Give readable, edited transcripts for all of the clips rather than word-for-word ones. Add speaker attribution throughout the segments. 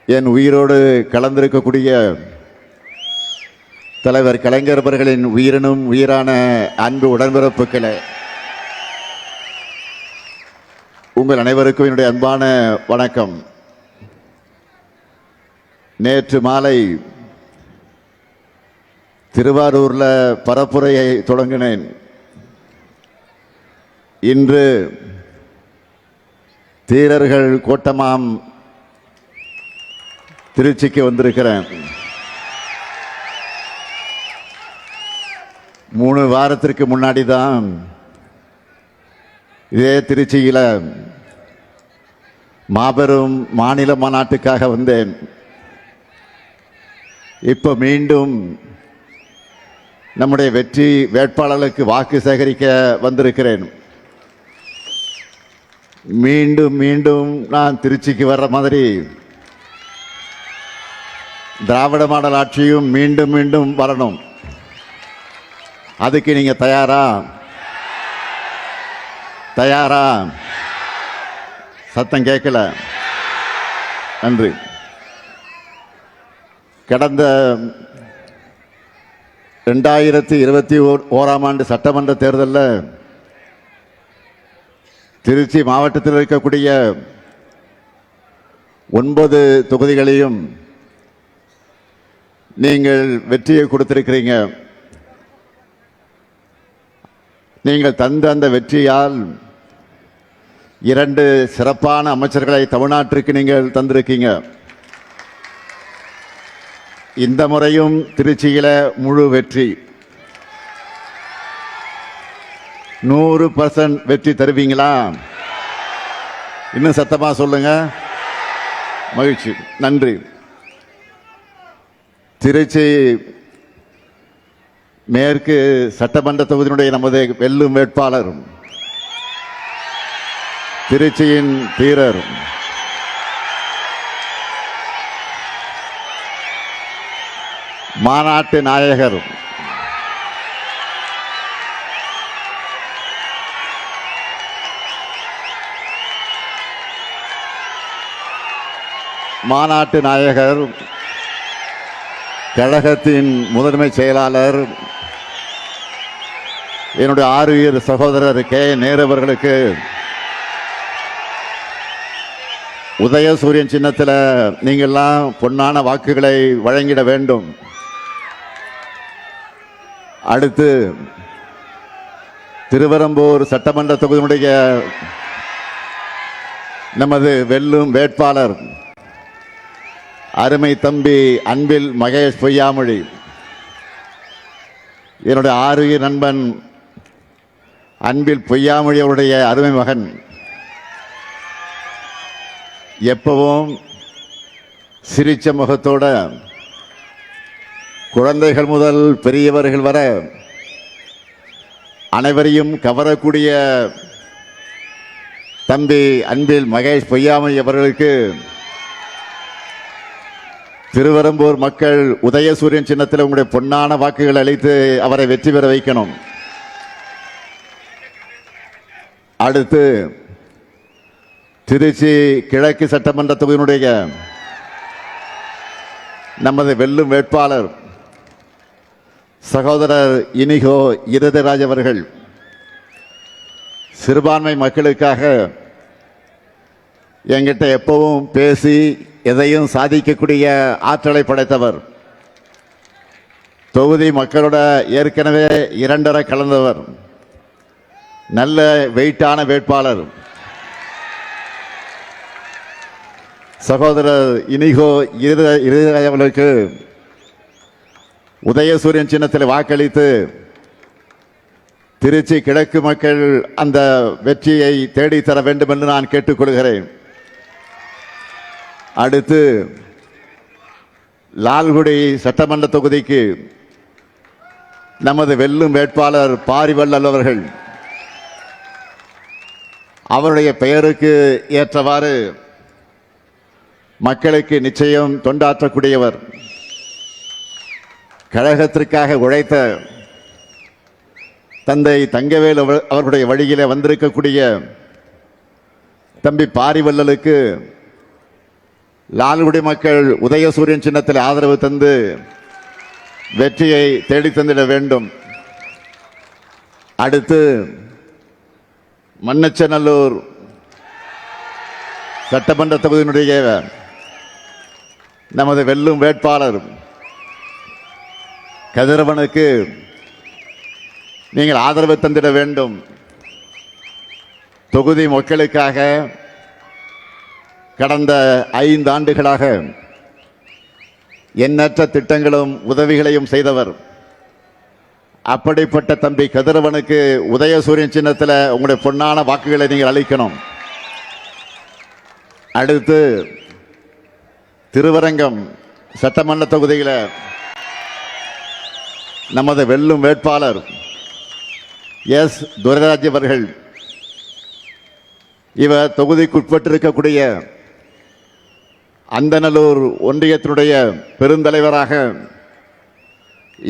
Speaker 1: என் உயிரோடு கலந்திருக்கக்கூடிய தலைவர் கலைஞர் அவர்களின் உயிரினும் உயிரான அன்பு உடன்பிறப்புகளே, உங்கள் அனைவருக்கும் என்னுடைய அன்பான வணக்கம். நேற்று மாலை திருவாரூரில் பரப்புரையை தொடங்கினேன். இன்று தீரர்கள் கோட்டமாம் திருச்சிக்கு வந்திருக்கிறேன். 3 வாரத்திற்கு முன்னாடி தான் இதே திருச்சியில் மாபெரும் மாநில மாநாட்டுக்காக வந்தேன். இப்போ மீண்டும் நம்முடைய வெற்றி வேட்பாளர்களுக்கு வாக்கு சேகரிக்க வந்திருக்கிறேன். மீண்டும் மீண்டும் நான் திருச்சிக்கு வர்ற மாதிரி திராவிட மாடல் ஆட்சியும் மீண்டும் மீண்டும் வரணும். அதுக்கு நீங்க தயாரா? தயாரா? சத்தம் கேட்கல. நன்றி. கடந்த 2021ஆம் ஆண்டு சட்டமன்ற தேர்தலில் திருச்சி மாவட்டத்தில் இருக்கக்கூடிய 9 தொகுதிகளையும் நீங்கள் வெற்றியை கொடுத்திருக்கிறீங்க. நீங்கள் தந்த அந்த வெற்றியால் 2 சிறப்பான அமைச்சர்களை தமிழ்நாட்டிற்கு நீங்கள் தந்திருக்கீங்க. இந்த முறையும் திருச்சியில முழு வெற்றி, 100% வெற்றி தருவீங்களா? இன்னும் சத்தமா சொல்லுங்க. மகிழ்ச்சி. நன்றி. திருச்சி மேற்கு சட்டமன்ற தொகுதியினுடைய நமது வெல்லும் வேட்பாளர், திருச்சியின் தீரர், மாநாட்டு நாயகர், மாநாட்டு நாயகர், கழகத்தின் முதன்மை செயலாளர், என்னுடைய ஆறுயிர் சகோதரர் கே. நேரு அவர்களுக்கு உதயசூரியன் சின்னத்தில் நீங்கள்லாம் பொன்னான வாக்குகளை வழங்கிட வேண்டும். அடுத்து திருவெரும்பூர் சட்டமன்ற தொகுதியினுடைய நமது வெல்லும் வேட்பாளர் அருமை தம்பி அன்பில் மகேஷ் பொய்யாமொழி, என்னுடைய ஆறுயிர் நண்பன் அன்பில் பொய்யாமொழி அவருடைய அருமை மகன். எப்பவும் சிரிச்ச முகத்தோட குழந்தைகள் முதல் பெரியவர்கள் வர அனைவரையும் கவரக்கூடிய தம்பி அன்பில் மகேஷ் பொய்யாமொழி அவர்களுக்கு திருவெரும்பூர் மக்கள் உதயசூரியன் சின்னத்தில் உங்களுடைய பொன்னான வாக்குகள் அளித்து அவரை வெற்றி பெற வைக்கணும். அடுத்து திருச்சி கிழக்கு சட்டமன்ற தொகுதியினுடைய நமது வெல்லும் வேட்பாளர் சகோதரர் இனிகோ இருதராஜ் அவர்கள் சிறுபான்மை மக்களுக்காக என்கிட்ட எப்பவும் பேசி எதையும் சாதிக்கக்கூடிய ஆற்றலை படைத்தவர். தொகுதி மக்களோட ஏற்கனவே 2 கலந்தவர். நல்ல வெயிட்டான வேட்பாளர் சகோதரர் இனிகோ இருதராஜ் அவர்களுக்கு உதயசூரியன் சின்னத்தில் வாக்களித்து திருச்சி கிழக்கு மக்கள் அந்த வெற்றியை தேடித்தர வேண்டும் என்று நான் கேட்டுக்கொள்கிறேன். அடுத்து லால்குடி சட்டமன்ற தொகுதிக்கு நமது வெல்லும் வேட்பாளர் பாரிவள்ளல் அவர்கள் அவருடைய பெயருக்கு ஏற்றவாறு மக்களுக்கு நிச்சயம் தொண்டாற்றக்கூடியவர். கழகத்திற்காக உழைத்த தந்தை தங்கவேல் அவர்களுடைய வழியிலே வந்திருக்கக்கூடிய தம்பி பாரிவள்ளலுக்கு லால்குடி மக்கள் உதயசூரியன் சின்னத்தில் ஆதரவு தந்து வெற்றியை தேடி தந்திட வேண்டும். அடுத்து மண்ணச்சநல்லூர் சட்டமன்ற தொகுதியினுடைய நமது வெல்லும் வேட்பாளர் கதிரவனுக்கு நீங்கள் ஆதரவு தந்திட வேண்டும். தொகுதி மக்களுக்காக கடந்த 5 ஆண்டுகளாக எண்ணற்ற திட்டங்களும் உதவிகளையும் செய்தவர். அப்படிப்பட்ட தம்பி கதிரவனுக்கு உதயசூரியன் சின்னத்தில் உங்களுடைய பொன்னான வாக்குகளை நீங்கள் அளிக்கணும். அடுத்து திருவரங்கம் சட்டமன்ற தொகுதியில் நமது வெல்லும் வேட்பாளர் எஸ் துரைராஜ் அவர்கள். இவர் தொகுதிக்குட்பட்டிருக்கக்கூடிய அந்தநல்லூர் ஒன்றியத்தினுடைய பெருந்தலைவராக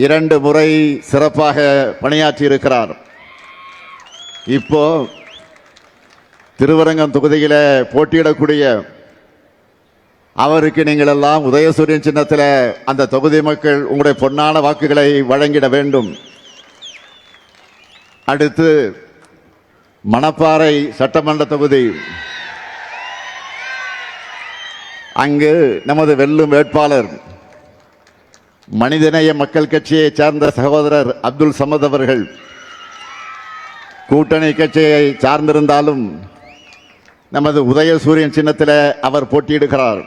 Speaker 1: 2 முறை சிறப்பாக பணியாற்றி இருக்கிறார். இப்போ திருவரங்கம் தொகுதியில் போட்டியிடக்கூடிய அவருக்கு நீங்கள் எல்லாம் உதயசூரியன் சின்னத்தில் அந்த தொகுதி மக்கள் உங்களுடைய பொன்னான வாக்குகளை வழங்கிட வேண்டும். அடுத்து மணப்பாறை சட்டமன்ற தொகுதி, அங்கு நமது வெல்லும் வேட்பாளர் மனிதநேய மக்கள் கட்சியை சார்ந்த சகோதரர் அப்துல் சமத் அவர்கள். கூட்டணி கட்சியை சார்ந்திருந்தாலும் நமது உதயசூரியன் சின்னத்தில் அவர் போட்டியிடுகிறார்.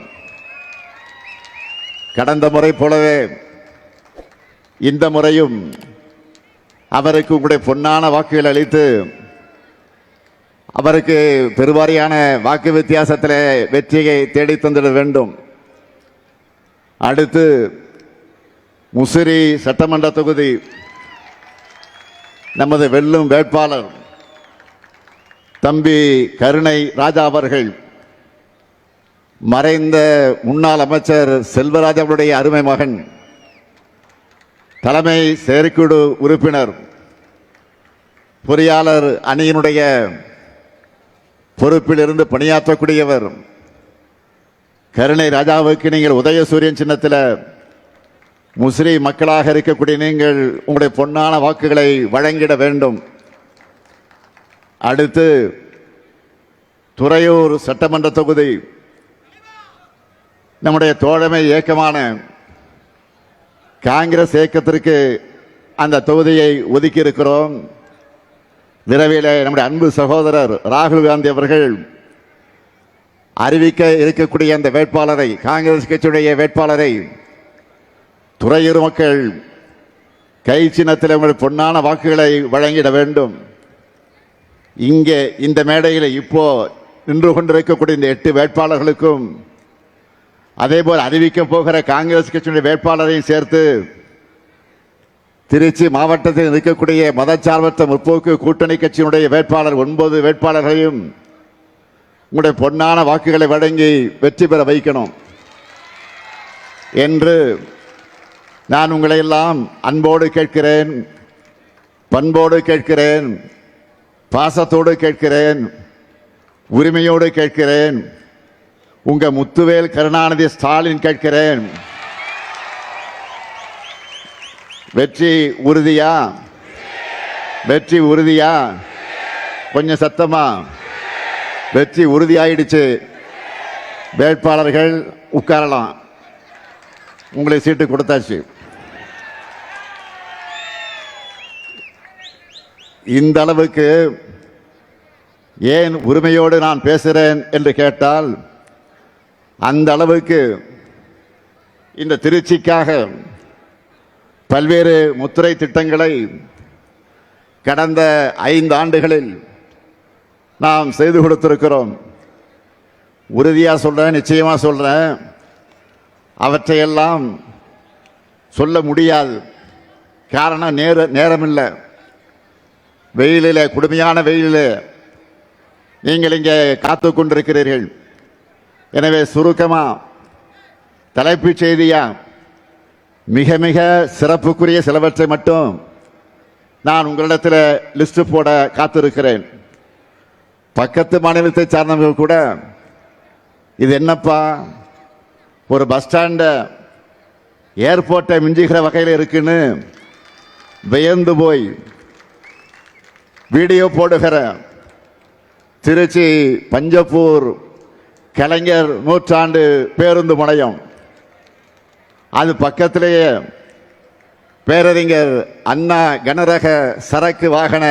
Speaker 1: கடந்த முறை போலவே இந்த முறையும் அவருக்கு உங்களுடைய பொன்னான வாக்குகள் அளித்து அவருக்கு பெருவாரியான வாக்கு வித்தியாசத்தில் வெற்றியை தேடி தந்திட வேண்டும். அடுத்து முசிறி சட்டமன்ற தொகுதி, நமது வெல்லும் வேட்பாளர் தம்பி கருணை ராஜா அவர்கள். மறைந்த முன்னாள் அமைச்சர் செல்வராஜ் அவருடைய அருமை மகன், தலைமை செயற்குழு உறுப்பினர், பொறியாளர் அணியினுடைய பொறுப்பில் இருந்து பணியாற்றக்கூடியவர். கருணை ராஜாவுக்கு நீங்கள் உதயசூரியன் சின்னத்தில் முஸ்லிம் மக்களாக இருக்கக்கூடிய நீங்கள் உங்களுடைய பொன்னான வாக்குகளை வழங்கிட வேண்டும். அடுத்து துறையூர் சட்டமன்ற தொகுதி, நம்முடைய தோழமை இயக்கமான காங்கிரஸ் இயக்கத்திற்கு அந்த தொகுதியை ஒதுக்கி இருக்கிறோம். விரைவில் நம்முடைய அன்பு சகோதரர் ராகுல் காந்தி அவர்கள் அறிவிக்க இருக்கக்கூடிய அந்த வேட்பாளரை, காங்கிரஸ் கட்சியுடைய வேட்பாளரை துறையூர் மக்கள் கை சின்னத்தில் உங்கள் பொன்னான வாக்குகளை வழங்கிட வேண்டும். இங்கே இந்த மேடையில் இப்போ நின்று கொண்டிருக்கக்கூடிய இந்த 8 வேட்பாளர்களுக்கும் அதேபோல் அறிவிக்க போகிற காங்கிரஸ் கட்சியுடைய வேட்பாளரையும் சேர்த்து திருச்சி மாவட்டத்தில் இருக்கக்கூடிய மதச்சார்பற்ற முற்போக்கு கூட்டணி கட்சியினுடைய வேட்பாளர் 9 வேட்பாளர்களையும் உங்களுடைய பொன்னான வாக்குகளை வழங்கி வெற்றி பெற வைக்கணும் என்று நான் உங்களை எல்லாம் அன்போடு கேட்கிறேன், பண்போடு கேட்கிறேன், பாசத்தோடு கேட்கிறேன், உரிமையோடு கேட்கிறேன். உங்க முத்துவேல் கருணாநிதி ஸ்டாலின் கேட்கிறேன். வெற்றி உறுதியா? வெற்றி உறுதியா? கொஞ்சம் சத்தமா. வெற்றி உறுதியாயிடுச்சு. வேட்பாளர்கள் உட்காரலாம். உங்களை சீட்டு கொடுத்தாச்சு. இந்த அளவுக்கு ஏன் உரிமையோடு நான் பேசுகிறேன் என்று கேட்டால், அந்த அளவுக்கு இந்த திருச்சிக்காக பல்வேறு முத்திரை திட்டங்களை கடந்த 5 ஆண்டுகளில் நாம் செய்து கொடுத்திருக்கிறோம். உறுதியாக சொல்றேன், நிச்சயமாக சொல்றேன், அவற்றையெல்லாம் சொல்ல முடியாது. காரணம் நேரம் இல்லை. வெயிலில், கொடுமையான வெயிலில் நீங்கள் இங்கே காத்து கொண்டிருக்கிறீர்கள். எனவே சுருக்கமா தலைப்புச் செய்தியா மிக மிக சிறப்புக்குரிய சிலவற்றை மட்டும் நான் உங்களிடத்தில் லிஸ்ட் போட காத்திருக்கிறேன். பக்கத்து மாநிலத்தை சார்ந்தவர்கள் கூட இது என்னப்பா ஒரு பஸ் ஸ்டாண்ட ஏர்போர்ட்டை மிஞ்சுகிற வகையில் இருக்குன்னு வியந்து போய் வீடியோ போடுகிற திருச்சி பஞ்சப்பூர் கலைஞர் நூற்றாண்டு பேருந்து முனையம், அது பக்கத்திலேயே பேரறிஞர் அண்ணா கனரக சரக்கு வாகன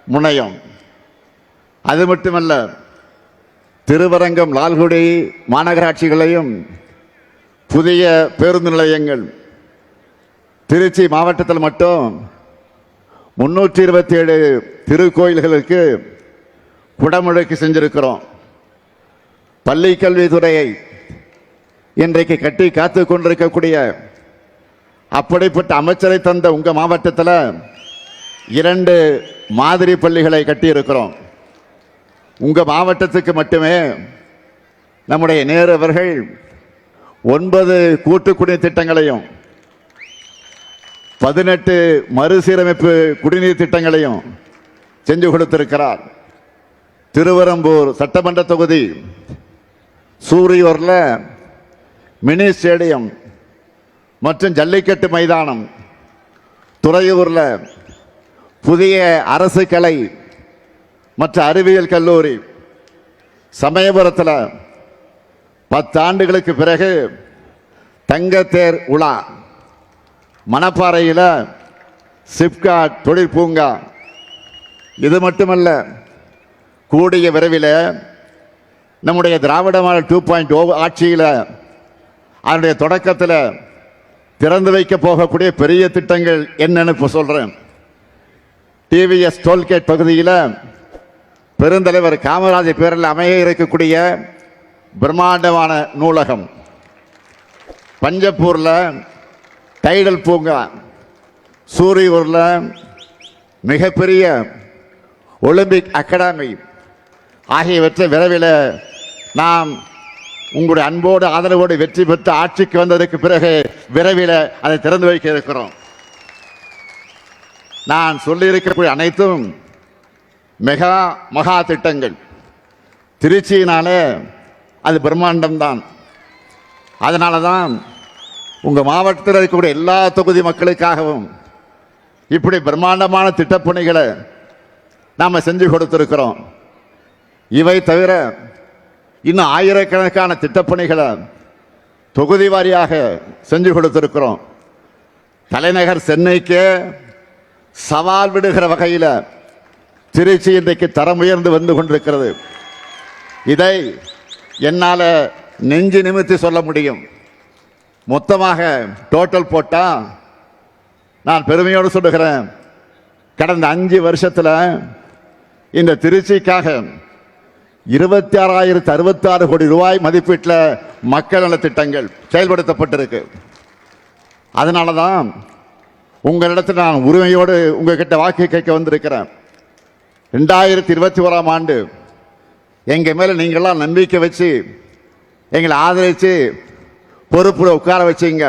Speaker 1: முனையம். அது மட்டுமல்ல, திருவரங்கம் லால்குடி மாநகராட்சிகளையும் புதிய பேருந்து நிலையங்கள் திருச்சி மாவட்டத்தில் மட்டும் 327 திருக்கோயில்களுக்கு குடமுழுக்கு செஞ்சிருக்கிறோம். பள்ளி கல்வித்துறையை இன்றைக்கு கட்டி காத்து கொண்டிருக்கக்கூடிய அப்படிப்பட்ட அமைச்சரை தந்த உங்க மாவட்டத்தில் 2 மாதிரி பள்ளிகளை கட்டி இருக்கிறோம். உங்க மாவட்டத்துக்கு மட்டுமே நம்முடைய நேரு அவர்கள் 9 கூட்டு குடிநீர் திட்டங்களையும் 18 மறுசீரமைப்பு குடிநீர் திட்டங்களையும் செஞ்சு கொடுத்திருக்கிறார். திருவரம்பூர் சட்டமன்ற தொகுதி சூரியூர்ல மினி ஸ்டேடியம் மற்றும் ஜல்லிக்கட்டு மைதானம், துறையூர்ல புதிய அரசு கலை மற்றும் அறிவியல் கல்லூரி, சமயபுரத்தில் 10 ஆண்டுகளுக்கு பிறகு தங்கத்தேர் உலா, மணப்பாறையில் சிப்காட் தொழில் பூங்கா. இது மட்டுமல்ல, கூடிய விரைவில் நம்முடைய திராவிட மாடல் 2.0 ஆட்சியில் அதனுடைய தொடக்கத்தில் திறந்து வைக்க போகக்கூடிய பெரிய திட்டங்கள் என்னன்னு இப்போ சொல்றேன். டிவிஎஸ் டோல்கேட் பகுதியில் பெருந்தலைவர் காமராஜர் பேரில் அமைய இருக்கக்கூடிய பிரம்மாண்டமான நூலகம், பஞ்சப்பூர்ல டைடல் பூங்கா, சூரியூர்ல மிகப்பெரிய ஒலிம்பிக் அகாடமி ஆகியவற்றை விரைவில் நாம் உங்களுடைய அன்போடு ஆதரவோடு வெற்றி பெற்று ஆட்சிக்கு வந்ததற்கு பிறகு விரைவில் அதை திறந்து வைக்க இருக்கிறோம். நான் சொல்லியிருக்கக்கூடிய அனைத்தும் மகா திட்டங்கள். திருச்சியினாலே அது பிரம்மாண்டம் தான். அதனால தான் உங்க மாவட்டத்தில் இருக்கக்கூடிய எல்லா தொகுதி மக்களுக்காகவும் இப்படி பிரம்மாண்டமான திட்டப்பணிகளை நாம் செஞ்சு கொடுத்திருக்கிறோம். இவை தவிர இன்னும் ஆயிரக்கணக்கான திட்டப்பணிகளை தொகுதி வாரியாக செஞ்சு கொடுத்திருக்கிறோம். தலைநகர் சென்னைக்கு சவால் விடுகிற வகையில் திருச்சி இன்றைக்கு தரம் உயர்ந்து வந்து கொண்டிருக்கிறது. இதை என்னால் நெஞ்சு நிமிர்த்தி சொல்ல முடியும். மொத்தமாக டோட்டல் போட்டா நான் பெருமையோடு சொல்லுகிறேன், கடந்த 5 வருஷத்தில் இந்த திருச்சிக்காக 26,066 கோடி ரூபாய் மதிப்பீட்டில் மக்கள் நல திட்டங்கள் செயல்படுத்தப்பட்டிருக்கு. அதனால தான் உங்களிடத்தில் நான் உரிமையோடு உங்ககிட்ட வாக்கு கேட்க வந்திருக்கிறேன். 2021ஆம் ஆண்டு எங்க மேல நீங்கள்லாம் நம்பிக்கை வச்சு எங்களை ஆதரித்து பொறுப்புல உட்கார வச்சீங்க.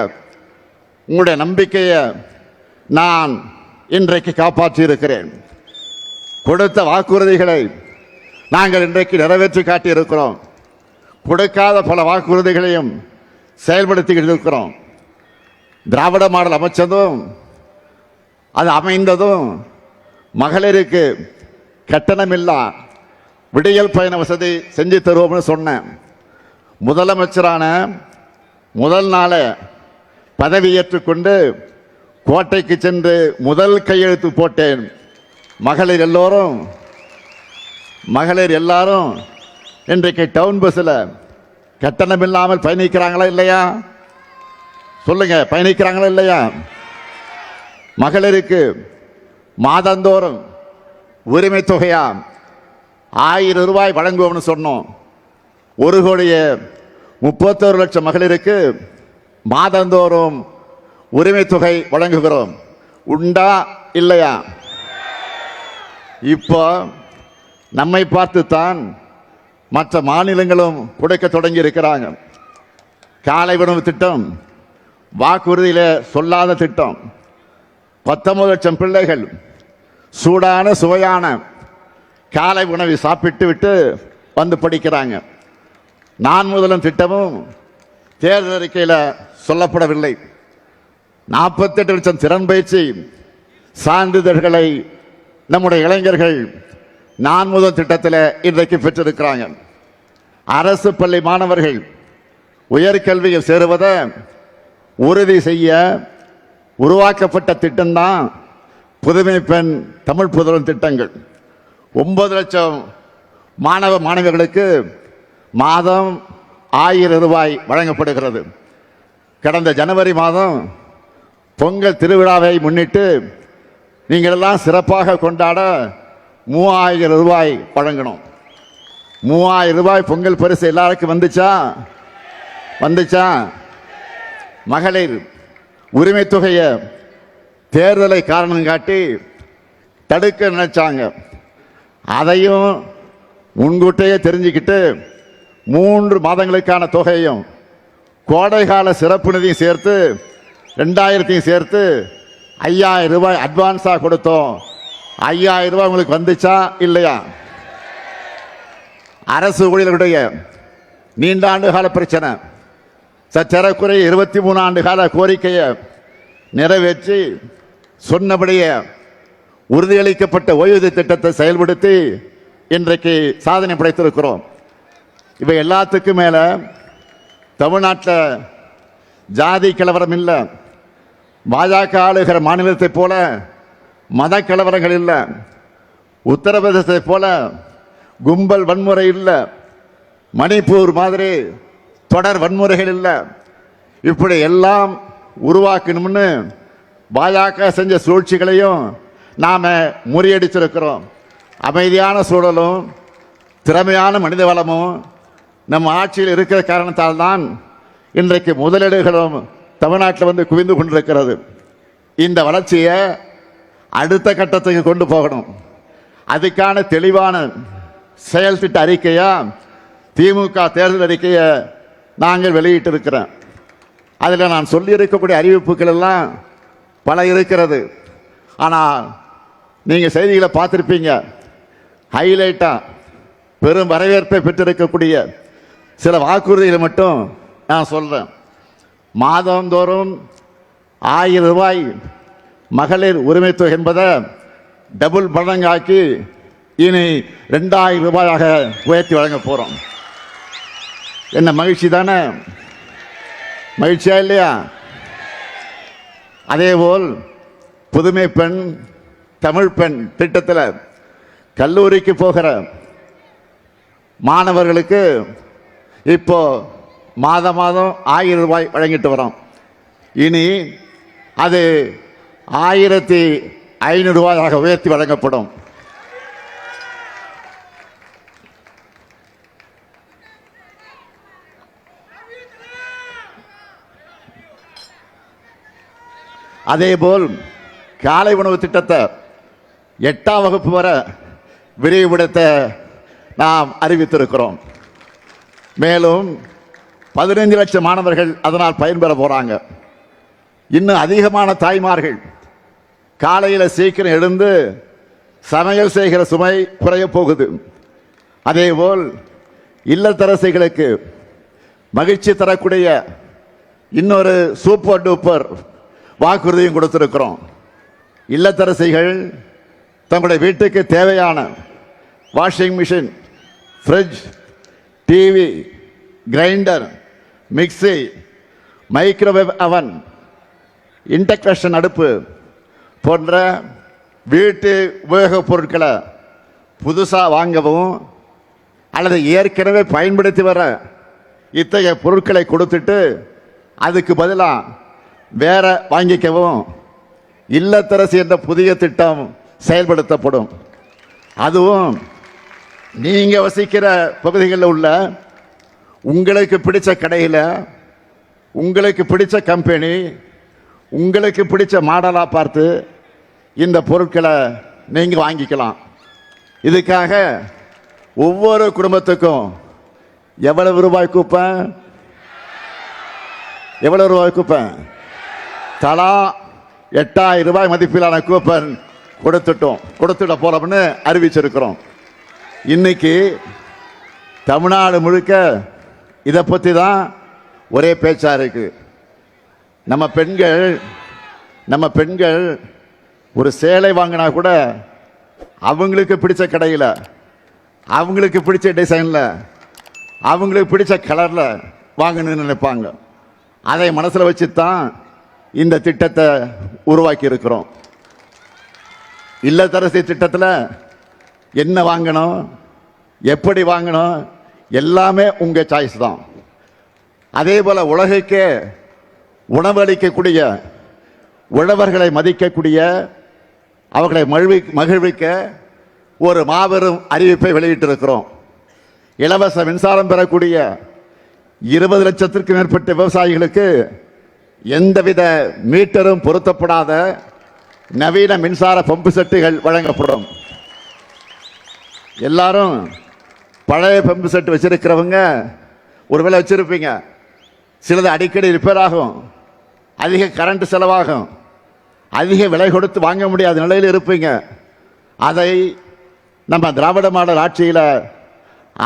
Speaker 1: உங்களுடைய நம்பிக்கையை நான் இன்றைக்கு காப்பாற்றி இருக்கிறேன். கொடுத்த வாக்குறுதிகளை நாங்கள் இன்றைக்கு நிறைவேற்றி காட்டியிருக்கிறோம். கொடுக்காத பல வாக்குறுதிகளையும் செயல்படுத்திக்கிட்டு இருக்கிறோம். திராவிட மாடல் அமைச்சதும் அது அமைந்ததும் மகளிருக்கு கட்டணமில்லா விடியல் பயண வசதி செஞ்சு தருவோம்னு சொன்னேன். முதலமைச்சரான முதல் நாள பதவியேற்றுக்கொண்டு கோட்டைக்கு சென்று முதல் கையெழுத்து போட்டேன். மகளிர் எல்லாரும் இன்றைக்கு டவுன் பஸ்ஸில் கட்டணம் இல்லாமல் பயணிக்கிறாங்களா இல்லையா? சொல்லுங்க, பயணிக்கிறாங்களா இல்லையா? மகளிருக்கு மாதந்தோறும் உரிமை தொகையா 1000 ரூபாய் வழங்குவோம்னு சொன்னோம். 1,31,00,000 மகளிருக்கு மாதந்தோறும் உரிமை தொகை வழங்குகிறோம். உண்டா இல்லையா? இப்போ நம்மை பார்த்துத்தான் மற்ற மாநிலங்களும் கொடுக்க தொடங்கி இருக்கிறாங்க. காலை உணவு திட்டம் வாக்குறுதியில சொல்லாத திட்டம். 19 லட்சம் பிள்ளைகள் சூடான சுவையான காலை உணவை சாப்பிட்டு விட்டு வந்து படிக்கிறாங்க. நான் முதலும் திட்டமும் தேர்தல் அறிக்கையில் சொல்லப்படவில்லை. 48 லட்சம் திறன் பயிற்சி சான்றிதழ்களை நம்முடைய இளைஞர்கள் நான் முதல் திட்டத்தில் இன்றைக்கு பெற்றிருக்கிறாங்க. அரசு பள்ளி மாணவர்கள் உயர்கல்வியில் சேருவதை உறுதி செய்ய உருவாக்கப்பட்ட திட்டம்தான் புதுமை பெண் தமிழ் புதல்வன் திட்டங்கள். 9 லட்சம் மாணவ மாணவிகளுக்கு மாதம் 1000 ரூபாய் வழங்கப்படுகிறது. கடந்த ஜனவரி மாதம் பொங்கல் திருவிழாவை முன்னிட்டு நீங்கள் எல்லாம் சிறப்பாக கொண்டாட 3000 ரூபாய் வழங்கணும். 3000 ரூபாய் பொங்கல் பரிசு எல்லாருக்கும் வந்துச்சா? மகளிர் உரிமை தொகையை தேர்தலை காரணம் காட்டி தடுக்க நினைச்சாங்க. அதையும் முன்கூட்டியே தெரிஞ்சுக்கிட்டு 3 மாதங்களுக்கான தொகையும் கோடைகால சிறப்பு நிதியும் சேர்த்து 2000 சேர்த்து 5000 ரூபாய் அட்வான்ஸாக கொடுத்தோம். 5000 ரூபாய் உங்களுக்கு வந்துச்சா இல்லையா? அரசு ஊழியர்களுடைய நீண்ட ஆண்டு கால பிரச்சனை சற்றக்குறைய 23 ஆண்டு கால கோரிக்கையை நிறைவேற்றி சொன்னபடியே உறுதியளிக்கப்பட்ட ஓய்வூதிய திட்டத்தை செயல்படுத்தி இன்றைக்கு சாதனை படைத்திருக்கிறோம். இவை எல்லாத்துக்கும் மேல தமிழ்நாட்டில் ஜாதி கலவரம் இல்லை, பாஜக ஆளுகிற மாநிலத்தை போல மத கலவரங்கள் இல்லை, உத்தரப்பிரதேசத்தை போல கும்பல் வன்முறை இல்லை, மணிப்பூர் மாதிரி தொடர் வன்முறைகள் இல்லை. இப்படி எல்லாம் உருவாக்கணும்னு பாஜக செஞ்ச சூழ்ச்சிகளையும் நாம முறியடிச்சிருக்கிறோம். அமைதியான சூழலும் திறமையான மனித வளமும் நம் ஆட்சியில் இருக்கிற காரணத்தால் தான் இன்றைக்கு முதலீடுகளும் தமிழ்நாட்டில் வந்து குவிந்து கொண்டிருக்கிறது. இந்த வளர்ச்சியை அடுத்த கட்டத்துக்கு கொண்டு போகணும். அதுக்கான தெளிவான செயல் திட்ட அறிக்கையா திமுக தேர்தல் அறிக்கையை நாங்கள் வெளியிட்டிருக்கிறோம். அதில் நான் சொல்லி இருக்கக்கூடிய அறிவிப்புகள் எல்லாம் பல இருக்கிறது. ஆனால் நீங்கள் செய்திகளை பார்த்துருப்பீங்க. ஹைலைட்டாக பெரும் வரவேற்பை பெற்றிருக்கக்கூடிய சில வாக்குறுதிகளை மட்டும் நான் சொல்கிறேன். மாதந்தோறும் 1000 ரூபாய் மகளிர் உரிமை தொகை என்பதை டபுள் மடங்காக்கி இனி 2000 ரூபாயாக உயர்த்தி வழங்க போகிறோம். என்ன மகிழ்ச்சி தானே? மகிழ்ச்சியா இல்லையா? அதேபோல் புதுமை பெண் தமிழ் பெண் திட்டத்தில் கல்லூரிக்கு போகிற மாணவர்களுக்கு இப்போ மாதம் 1000 ரூபாய் வழங்கிட்டு வரோம். இனி அது 1500 ரூபாயாக உயர்த்தி வழங்கப்படும். அதேபோல் காலை உணவு திட்டத்தை 8ஆம் வகுப்பு வரை விரிவுபடுத்த நாம் அறிவித்திருக்கிறோம். மேலும் 15 லட்சம் மாணவர்கள் அதனால் பயன்பெற போறாங்க. இன்னும் அதிகமான தாய்மார்கள் காலையில் சீக்கிரம் எழுந்து சமையல் செய்கிற சுமை குறைய போகுது. அதேபோல் இல்லத்தரசிகளுக்கு மகிழ்ச்சி தரக்கூடிய இன்னொரு சூப்பர் டூப்பர் வாக்குறுதியும் கொடுத்திருக்கிறோம். இல்லத்தரசிகள் தங்களுடைய வீட்டுக்கு தேவையான washing machine, fridge, TV, grinder, mixie, microwave அவன், இண்டக்ஷன் அடுப்பு போன்ற வீட்டு உபயோகப் பொருட்களை புதுசாக வாங்கவும் அல்லது ஏற்கனவே பயன்படுத்தி வர இத்தகைய பொருட்களை கொடுத்துட்டு அதுக்கு பதிலாக வேற வாங்கிக்கவும் இல்லத்தரசி என்ற புதிய திட்டம் செயல்படுத்தப்படும். அதுவும் நீங்க வசிக்கிற பகுதிகளில் உள்ள உங்களுக்கு பிடிச்ச கடையில் உங்களுக்கு பிடிச்ச கம்பெனி உங்களுக்கு பிடிச்ச மாடலா பார்த்து இந்த பொருட்களை நீங்க வாங்கிக்கலாம். இதுக்காக ஒவ்வொரு குடும்பத்துக்கும் எவ்வளவு ரூபாய் கூப்பன்? எவ்வளவு ரூபாய் கூப்பன்? தலா 8000 ரூபாய் மதிப்பிலான கூப்பன் கொடுத்துட போறோம்னு அறிவிச்சிருக்கிறோம். இன்னைக்கு தமிழ்நாடு முழுக்க இதை பற்றி தான் ஒரே பேச்சா இருக்கு. நம்ம பெண்கள் ஒரு சேலை வாங்கினா கூட அவங்களுக்கு பிடிச்ச கடையில், அவங்களுக்கு பிடிச்ச டிசைனில், அவங்களுக்கு பிடிச்ச கலரில் வாங்கணும்னு நினைப்பாங்க. அதை மனசில் வச்சு தான் இந்த திட்டத்தை உருவாக்கி இருக்கிறோம். இல்லத்தரசி திட்டத்தில் என்ன வாங்கணும், எப்படி வாங்கணும், எல்லாமே உங்கள் சாய்ஸ் தான். அதே போல் உலகுக்கே உணவளிக்கக்கூடிய, உழவர்களை மதிக்கக்கூடிய, அவர்களை மகிழ்விக்க ஒரு மாபெரும் அறிவிப்பை வெளியிட்டிருக்கிறோம். இலவச மின்சாரம் பெறக்கூடிய 20 லட்சத்திற்கும் மேற்பட்ட விவசாயிகளுக்கு எந்தவித மீட்டரும் பொருத்தப்படாத நவீன மின்சார பம்பு செட்டுகள் வழங்கப்படும். எல்லாரும் பழைய பம்பு செட்டு வச்சிருக்கிறவங்க ஒருவேளை வச்சிருப்பீங்க. சிலது அடிக்கடி ரிப்பேர் ஆகும், அதிக கரண்ட் செலவாகும், அதிக விலை கொடுத்து வாங்க முடியாத நிலையில் இருப்பீங்க. அதை நம்ம திராவிட மாடல் ஆட்சியில்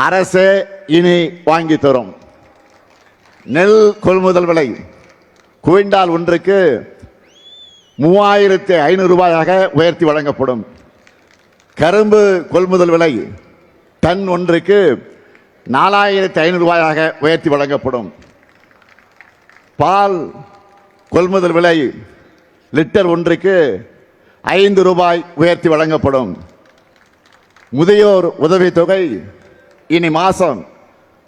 Speaker 1: அரசே இனி வாங்கி தரும். நெல் கொள்முதல் விலை குவிண்டால் ஒன்றுக்கு 3500 ரூபாயாக உயர்த்தி வழங்கப்படும். கரும்பு கொள்முதல் விலை டன் ஒன்றுக்கு 4500 ரூபாயாக உயர்த்தி வழங்கப்படும். பால் கொள்முதல் விலை லிட்டர் ஒன்றுக்கு 5 ரூபாய் உயர்த்தி வழங்கப்படும். முதியோர் உதவித்தொகை இனி மாதம்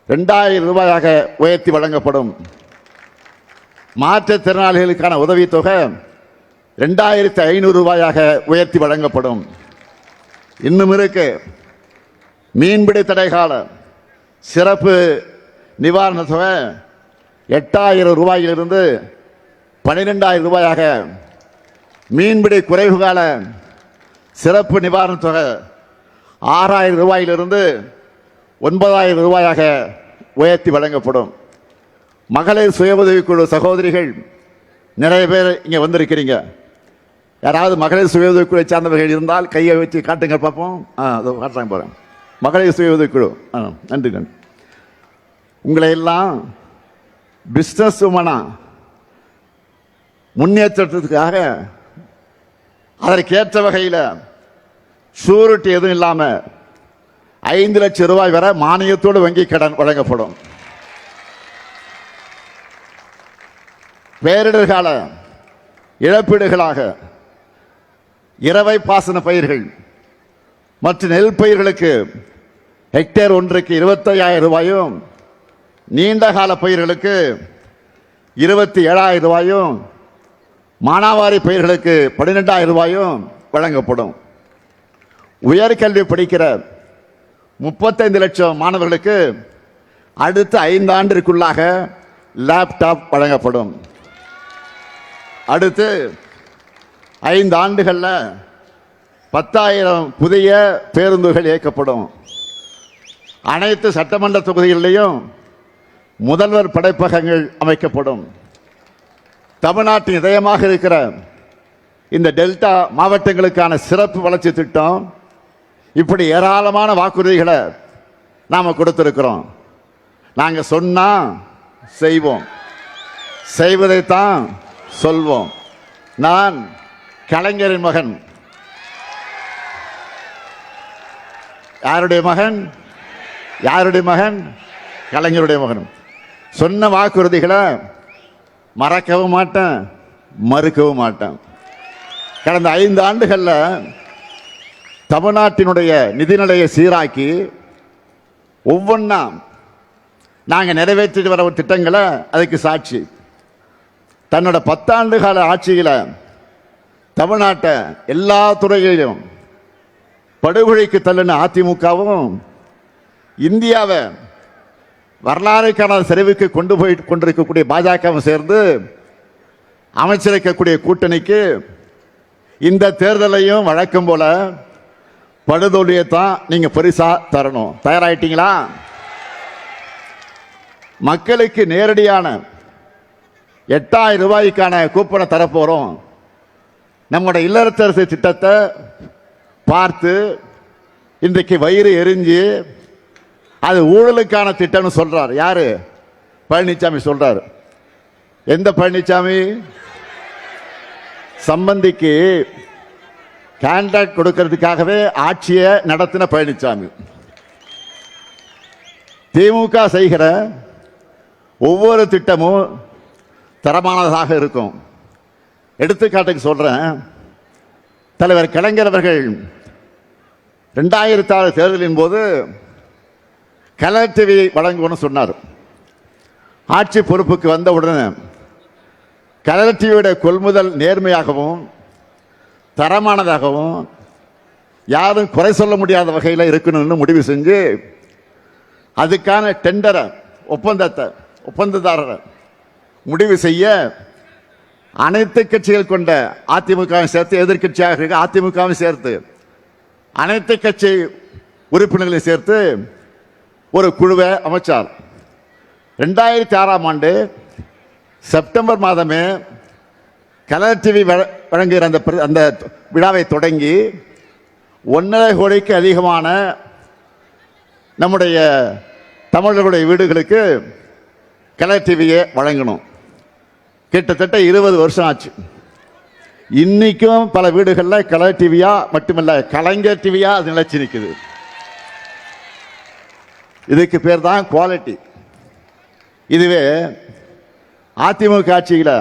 Speaker 1: 2000 ரூபாயாக உயர்த்தி வழங்கப்படும். மாற்றுத்திறனாளிகளுக்கான உதவித்தொகை 2500 ரூபாயாக உயர்த்தி வழங்கப்படும். இன்னும் இருக்கு, மீன்பிடி தடைகால சிறப்பு நிவாரண தொகை 8000 ரூபாயிலிருந்து 12000 ரூபாயாக, மீன்பிடி குறைவு கால சிறப்பு நிவாரண தொகை 6000 ரூபாயிலிருந்து 9000 ரூபாயாக உயர்த்தி வழங்கப்படும். மகளிர் சுய உதவிக்குழு சகோதரிகள் நிறைய பேர் இங்கே வந்திருக்கிறீங்க. யாராவது மகளிர் சுய உதவிக்குழு சார்ந்தவர்கள் இருந்தால் கையை வச்சு காட்டுங்க பார்ப்போம். காட்டுறாங்க போகிறேன். மகளிர் சுய உதவிக்குழு, நன்றி நன்றி. உங்களை எல்லாம் பிஸ்னஸ் உமனா முன்னேற்றத்துக்காக அதற்கேற்ற வகையில் ஷூரிட்டி எதுவும் இல்லாமல் 5 லட்சம் ரூபாய் வரை மானியத்தோடு வங்கி கடன் வழங்கப்படும். பேரிடர் கால இழப்பீடுகளாக இரவை பாசன பயிர்கள் மற்றும் நெல் பயிர்களுக்கு ஹெக்டேர் ஒன்றுக்கு 25000 ரூபாயும், நீண்ட கால பயிர்களுக்கு 27000 ரூபாயும், மானாவாரி பயிர்களுக்கு 12000 ரூபாயும் வழங்கப்படும். உயர்கல்வி படிக்கிற 35 லட்சம் மாணவர்களுக்கு அடுத்த 5 ஆண்டிற்குள்ளாக லேப்டாப் வழங்கப்படும். அடுத்து 5 ஆண்டுகளில் 10,000 புதிய பேருந்துகள் இயக்கப்படும். அனைத்து சட்டமன்ற தொகுதிகளிலையும் முதல்வர் படைப்பகங்கள் அமைக்கப்படும். தமிழ்நாட்டின் இதயமாக இருக்கிற இந்த டெல்டா மாவட்டங்களுக்கான சிறப்பு வளர்ச்சி திட்டம், இப்படி ஏராளமான வாக்குறுதிகளை நாம் கொடுத்திருக்கிறோம். நாங்கள் சொன்னா செய்வோம், செய்வதைத்தான் சொல்வோம். நான் கலைஞரின் மகன். யாருடைய மகன்? யாருடைய மகன்? கலைஞருடைய மகன். சொன்ன வாக்குறுதிகளை மறக்கவும் மாட்டேன், மறுக்கவும் மாட்டேன். கடந்த 5 ஆண்டுகளில் தமிழ்நாட்டினுடைய நிதிநிலையை சீராக்கி ஒவ்வொன்றா நாங்கள் நிறைவேற்றிட்டு வர திட்டங்களை அதுக்கு சாட்சி. தன்னோட 10 ஆண்டு கால ஆட்சியில் தமிழ்நாட்டை எல்லா துறைகளிலும் படுகொலைக்கு தள்ளின அதிமுகவும், இந்தியாவை வரலாறு காணாத சரிவுக்கு கொண்டு போய் கொண்டிருக்கக்கூடிய பாஜகவும் சேர்ந்து அமைச்சிருக்கக்கூடிய கூட்டணிக்கு இந்த தேர்தலையும் வழக்கம் போல படுதோல்வியை தான் நீங்க பரிசா தரணும். தயாராயிட்டீங்களா? மக்களுக்கு நேரடியான 8000 ரூபாய்க்கான கூப்பனை தரப்போறோம். நம்முடைய இல்லத்தரசி திட்டத்தை பார்த்து இன்றைக்கு வயிறு எரிஞ்சு அது ஊழலுக்கான திட்டம்னு சொல்றார். யாரு? பழனிசாமி சொல்றாரு. எந்த பழனிசாமி? சம்பந்திக்கு கான்ட்ராக்ட் கொடுக்கிறதுக்காகவே ஆட்சியை நடத்தின பழனிசாமி. திமுக செய்கிற ஒவ்வொரு திட்டமும் தரமானதாக இருக்கும். எடுத்துக்காட்டுக்கு சொல்றேன். தலைவர் கலைஞர் அவர்கள் 2006 தேர்தலின் போது கலர் டிவி வழங்குவோம்னு சொன்னார். ஆட்சி பொறுப்புக்கு வந்த உடனே கலர் டிவியோட கொள்முதல் நேர்மையாகவும் தரமானதாகவும் யாரும் குறை சொல்ல முடியாத வகையில் இருக்கணும்னு முடிவு செஞ்சு அதுக்கான டெண்டரை ஒப்பந்ததாரரை முடிவு செய்ய அனைத்து கட்சிகள் கொண்ட அதிமுகவை சேர்த்து, எதிர்கட்சியாக இருக்க அதிமுகவை சேர்த்து, அனைத்து கட்சி உறுப்பினர்களை சேர்த்து ஒரு குழுவை அமைச்சார். 2006 செப்டம்பர் மாதமே கலர் டிவி வழங்குகிற அந்த விழாவை தொடங்கி 1.5 கோடிக்கு அதிகமான நம்முடைய தமிழர்களுடைய வீடுகளுக்கு கலர் டிவியை வழங்கணும். கிட்டத்தட்ட 20 வருஷம் ஆச்சு. இன்னைக்கும் பல வீடுகளில் கலர் டிவியா மட்டுமல்ல, கலைஞர் டிவியா அது நிலைச்சு நிற்குது. இதுக்கு பேர் தான் குவாலிட்டி. இதுவே அதிமுக ஆட்சியில்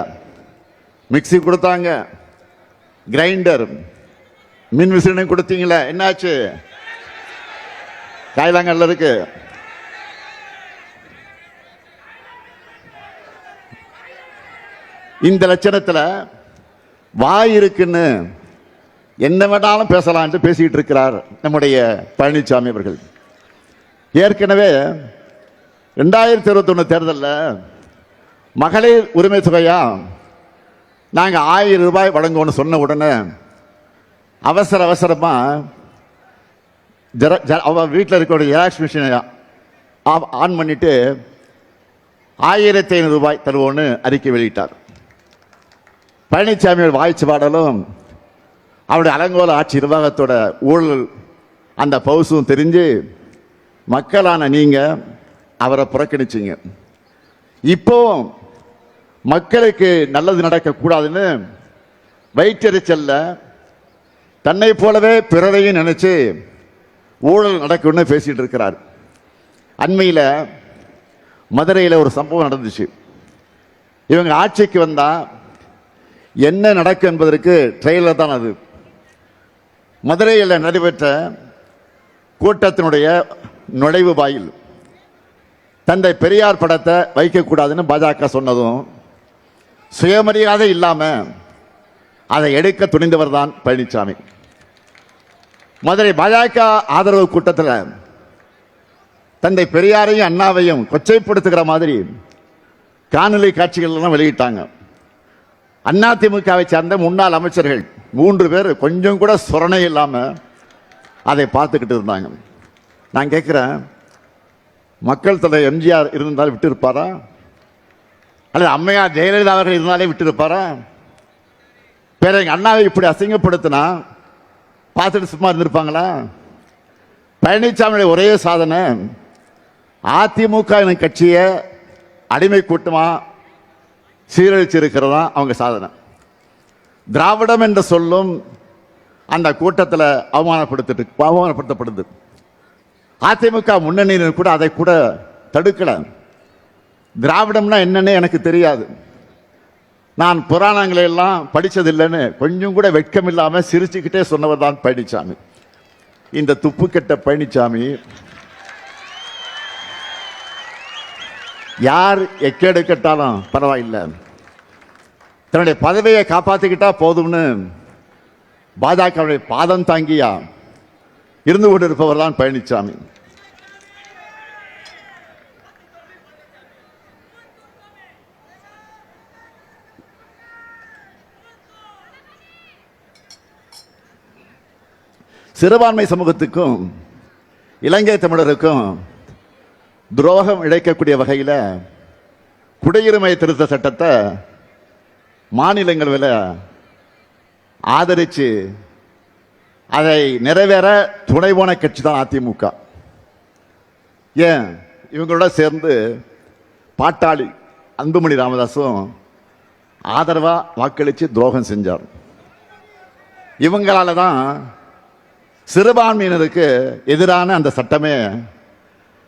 Speaker 1: மிக்சி கொடுத்தாங்க, கிரைண்டர், மின் விசிறி கொடுத்தீங்களே, என்னாச்சு? காயிலாங்கல்ல இருக்கு. இந்த லட்சணத்தில் வாய் இருக்குன்னு என்ன வேணாலும் பேசலாம் என்று பேசிட்டு இருக்கிறார் நம்முடைய பழனிசாமி அவர்கள். ஏற்கனவே 2021 தேர்தலில் மகளிர் உரிமை தொகையா நாங்கள் 1000 ரூபாய் வழங்குவோம்னு சொன்ன உடனே அவசரமா வீட்டில் இருக்கிற ஜெராக்ஸ் மிஷினை ஆன் பண்ணிட்டு 1500 ரூபாய் தருவோன்னு அறிக்கை வெளியிட்டார். பழனிசாமியோட வாய்ச்சி பாடலும் அவருடைய அலங்கோல ஆட்சி நிர்வாகத்தோட ஊழல் அந்த பவுசும் தெரிஞ்சு மக்களான நீங்க அவரை புறக்கணிச்சிங்க. இப்போ மக்களுக்கு நல்லது நடக்கக்கூடாதுன்னு வயிற்றெரிச்சல்ல தன்னை போலவே பிறரையும் நினைச்சு ஊழல் நடக்கும்னு பேசிட்டு இருக்கிறார். அண்மையில் மதுரையில் ஒரு சம்பவம் நடந்துச்சு. இவங்க ஆட்சிக்கு வந்தா என்ன நடக்கும் என்பதற்கு ட்ரெயிலர் தான் அது. மதுரையில் நடைபெற்ற கூட்டத்தினுடைய நுழைவு வாயில் தந்தை பெரியார் படத்தை வைக்கக்கூடாதுன்னு பாஜக சொன்னதும் சுயமரியாதை இல்லாம அதை எடுக்க துணிந்தவர் தான் பழனிசாமி. மதுரை பாஜக ஆதரவு கூட்டத்தில் தந்தை பெரியாரையும் அண்ணாவையும் கொச்சைப்படுத்துகிற மாதிரி காணொலி காட்சிகள் வெளியிட்டாங்க. அதிமுகவை சேர்ந்த முன்னாள் அமைச்சர்கள் 3 பேர் கொஞ்சம் கூட சொரணை இல்லாம அதை பார்த்துக்கிட்டு இருந்தாங்க. நான் கேட்கிறேன், மக்கள் தலைவர் எம்ஜிஆர் இருந்தாலும் விட்டு இருப்பாரா? அல்லது அம்மையார் ஜெயலலிதா அவர்கள் இருந்தாலே விட்டு இருப்பாரா? பேர எங்க அண்ணாவை இப்படி அசிங்கப்படுத்தினா பார்த்துட்டு சும்மா இருந்திருப்பாங்களா? பழனிசாமியுடைய ஒரே சாதனை அதிமுக கட்சியை அடிமை கூட்டமா சீரழிச்சிருக்கிறதா அவங்க சாதனை. திராவிடம் என்ற சொல்லும் அந்த கூட்டத்தில் அவமானப்படுத்தப்படுது. அதிமுக முன்னணியினர் கூட அதை கூட தடுக்கல. திராவிடம்னா என்னன்னு எனக்கு தெரியாது, நான் புராணங்களை எல்லாம் படிச்சதில்லைன்னு கொஞ்சம் கூட வெட்கம் இல்லாம சிரிச்சுக்கிட்டே சொன்னவர் தான் பழனிசாமி. இந்த துப்பு கெட்ட பழனிசாமி யார் எக்கேடு கட்டாலும் பரவாயில்லை, தன்னுடைய பதவியை காப்பாற்றிக்கிட்டா போதும்னு பாஜகவுடைய பாதம் தாங்கியா இருந்து கொண்டிருப்பவர் தான் பழனிசாமி. சிறுபான்மை சமூகத்துக்கும் இலங்கை தமிழருக்கும் துரோகம் இழைக்கக்கூடிய வகையில் குடியுரிமை திருத்த சட்டத்தை மாநிலங்களவையில் ஆதரித்து அதை நிறைவேற துணை போன கட்சி தான் அதிமுக. ஏன் இவங்களோட சேர்ந்து பாட்டாளி அன்புமணி ராமதாஸும் ஆதரவா வாக்களித்து துரோகம் செஞ்சார். இவங்களால தான் சிறுபான்மையினருக்கு எதிரான அந்த சட்டமே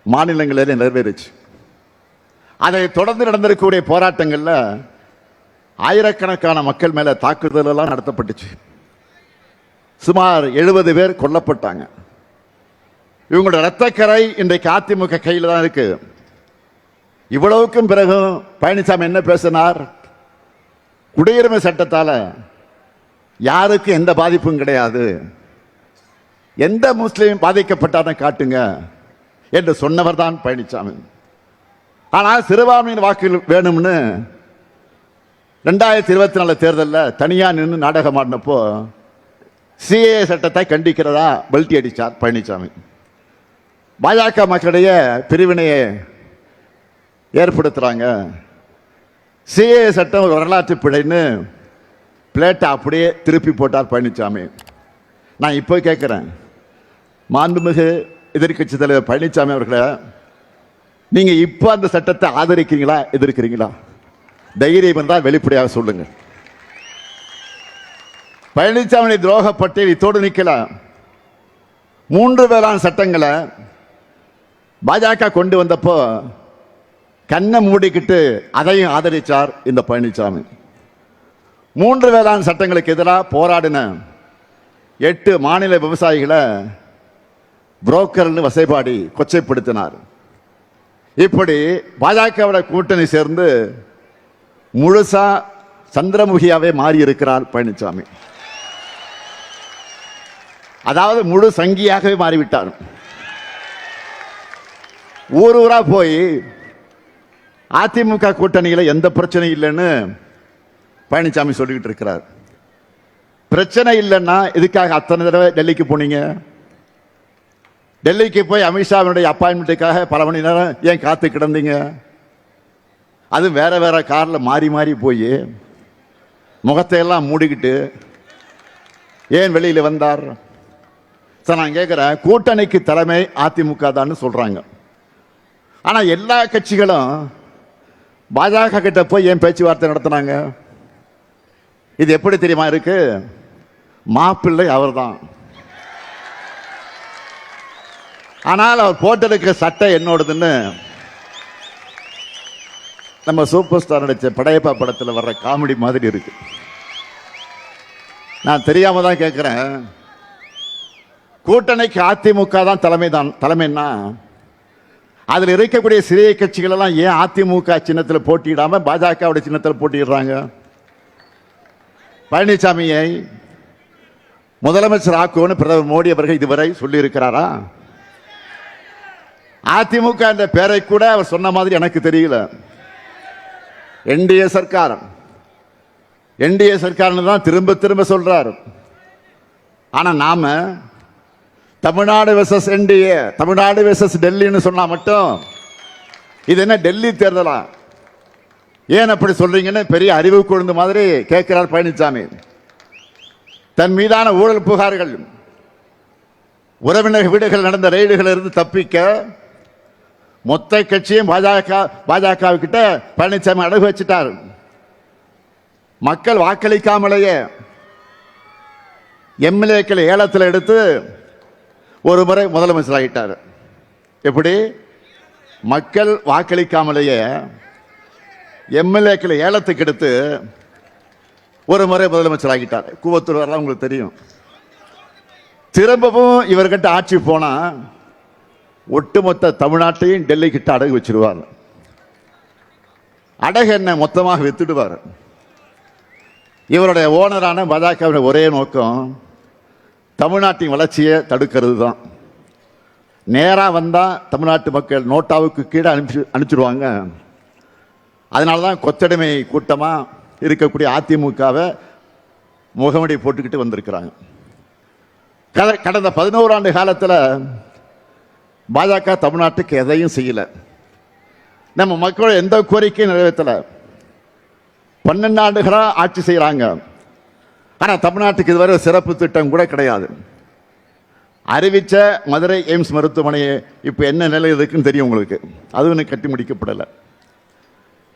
Speaker 1: மாநிலங்களில் நிறைவேறுச்சு. அதை தொடர்ந்து நடந்திருக்கக்கூடிய போராட்டங்களில் ஆயிரக்கணக்கான மக்கள் மேல தாக்குதல் எல்லாம் நடத்தப்பட்டுச்சு. சுமார் 70 பேர் கொல்லப்பட்டாங்க. இவங்களோட இரத்தக்கரை இன்றைக்கு அதிமுக கையில் தான் இருக்கு. இவ்வளவுக்கும் பிறகு பழனிசாமி என்ன பேசினார்? குடியுரிமை சட்டத்தால யாருக்கும் எந்த பாதிப்பும் கிடையாது, எந்த முஸ்லீம் பாதிக்கப்பட்டாலும் காட்டுங்க என்று சொன்னவர் தான் பழனிசாமி. ஆனால் சிறுபான்மையின் வாக்குகள் வேணும்னு 2024 தேர்தலில் தனியா நின்று நாடகம் ஆடினப்போ சிஏ சட்டத்தை கண்டிக்கிறதா பல்டி அடிச்சார் பழனிசாமி. பாஜக மக்களுடைய பிரிவினையை ஏற்படுத்துறாங்க, சிஏ சட்டம் ஒரு வரலாற்று பிழைன்னு பிளேட்டை அப்படியே திருப்பி போட்டார் பழனிசாமி. நான் இப்போ கேட்குறேன், மாண்புமிகு எதிர்கட்சி தலைவர் பழனிசாமி அவர்களை, நீங்க இப்போ அந்த சட்டத்தை ஆதரிக்கிறீங்களா எதிர்க்கிறீங்களா? தைரியம் இருந்தால் வெளிப்படையாக சொல்லுங்க. பழனிசாமி துரோக பட்டியல் இத்தோடு நிற்கலாம். 3 வேளாண் சட்டங்களை பாஜக கொண்டு வந்தப்போ கண்ணை மூடிக்கிட்டு அதையும் ஆதரிச்சார் இந்த பழனிசாமி. 3 வேளாண் சட்டங்களுக்கு எதிராக போராடின 8 மாநில விவசாயிகளை புரோக்கர்னு வசைபாடி கொச்சைப்படுத்தினார். இப்படி பாஜகவோட கூட்டணி சேர்ந்து முழுசா சந்திரமுகியாவே மாறி இருக்கிறார் பழனிசாமி. அதாவது முழு சங்கியாகவே மாறிவிட்டார். ஊர் ஊரா போய் அதிமுக கூட்டணியில எந்த பிரச்சனையும் இல்லைன்னு பழனிசாமி சொல்லிக்கிட்டு இருக்கிறார். பிரச்சனை இல்லைன்னா எதுக்காக அத்தனை தடவை டெல்லிக்கு போனீங்க? டெல்லிக்கு போய் அமித்ஷாவினுடைய அப்பாயின்மெண்ட்டுக்காக பல மணி நேரம் ஏன் காத்து கிடந்தீங்க? அது வேற வேற கார்ல மாறி மாறி போய் முகத்தை எல்லாம் மூடிக்கிட்டு ஏன் வெளியில வந்தார்? சார், நான் கேட்கிறேன், கூட்டணிக்கு தலைமை அதிமுக தான் சொல்றாங்க. ஆனா எல்லா கட்சிகளும் பாஜக கிட்ட போய் ஏன் பேச்சுவார்த்தை நடத்தினாங்க? இது எப்படி தெரியுமா இருக்கு? மாப்பிள்ளை அவர்தான். ஆனால் அவர் போட்டிருக்க சட்டை என்னோடதுன்னு நம்ம சூப்பர் ஸ்டார் நடிச்ச படையப்பா படத்தில் வர்ற காமெடி மாதிரி இருக்கு. நான் தெரியாம தான் கேட்கிறேன், கூட்டணிக்கு அதிமுக தான் தலைமைன்னா அதில் இருக்கக்கூடிய சிறிய கட்சிகள் எல்லாம் ஏன் அதிமுக சின்னத்தில் போட்டியிடாம பாஜக சின்னத்தில் போட்டிடுறாங்க? பழனிசாமியை முதலமைச்சர் ஆக்குவோன்னு பிரதமர் மோடி அவர்கள் இதுவரை சொல்லி இருக்கிறாரா? அதிமுக என்ற பெயரை கூட அவர் சொன்ன மாதிரி எனக்கு தெரியல. என்டிஏ சர்க்கார் தான் திரும்ப திரும்ப சொல்றார். ஆனா நாம Tamil Nadu versus NDA, Tamil Nadu versus டெல்லின்னு சொன்னா மட்டும் இது என்ன டெல்லி தேர்தலா? ஏன் அப்படி சொல்றீங்கன்னு பெரிய அறிவு கொழுந்து மாதிரி கேட்கிறார் பழனிசாமி. தன் மீதான ஊழல் புகார்கள், உறவினர் வீடுகள் நடந்த ரெய்டுகள் இருந்து தப்பிக்க மொத்த கட்சியும் பாஜக கிட்ட பழனிசாமி அடகு வச்சிட்டார். மக்கள் வாக்களிக்காமலேயே எம்எல்ஏக்களை ஏலத்தில் எடுத்து ஒரு முறை முதலமைச்சர் ஆகிட்டார். எப்படி? மக்கள் வாக்களிக்காமலேயே எம்எல்ஏக்களை ஏலத்துக்கு எடுத்து ஒரு முறை முதலமைச்சர் ஆகிட்டார். கூவத்தூர் வரலாம் உங்களுக்கு தெரியும். திரும்பவும் இவர்கிட்ட ஆட்சி போனா ஒட்டுமொத்த தமிழ்நாட்டையும் டெல்லி கிட்ட அடகு வச்சிருவார். அடகு என்ன மொத்தமாக வித்துடுவார். இவருடைய ஓனரான பாஜக ஒரே நோக்கம் தமிழ்நாட்டின் வளர்ச்சியை தடுக்கிறது தான். நேரா வந்தா தமிழ்நாட்டு மக்கள் நோட்டாவுக்கு கீழே அனுப்பிச்சிடுவாங்க. அதனால தான் கொத்தடிமை கூட்டமா இருக்கக்கூடிய அதிமுகவை முகமடி போட்டுக்கிட்டு வந்திருக்கிறாங்க. கடந்த 11 ஆண்டு காலத்தில் பாஜக தமிழ்நாட்டுக்கு எதையும் செய்யல. நம்ம மக்களோட எந்த கோரிக்கையும் நிறைவேற்றல. 12 ஆண்டுகளா ஆட்சி செய்யறாங்க. ஆனா தமிழ்நாட்டுக்கு இதுவரை சிறப்பு திட்டம் கூட கிடையாது. அறிவிச்ச மதுரை எய்ம்ஸ் மருத்துவமனையை இப்ப என்ன நிலை இருக்குன்னு தெரியும் உங்களுக்கு. அதுவும் கட்டி முடிக்கப்படலை.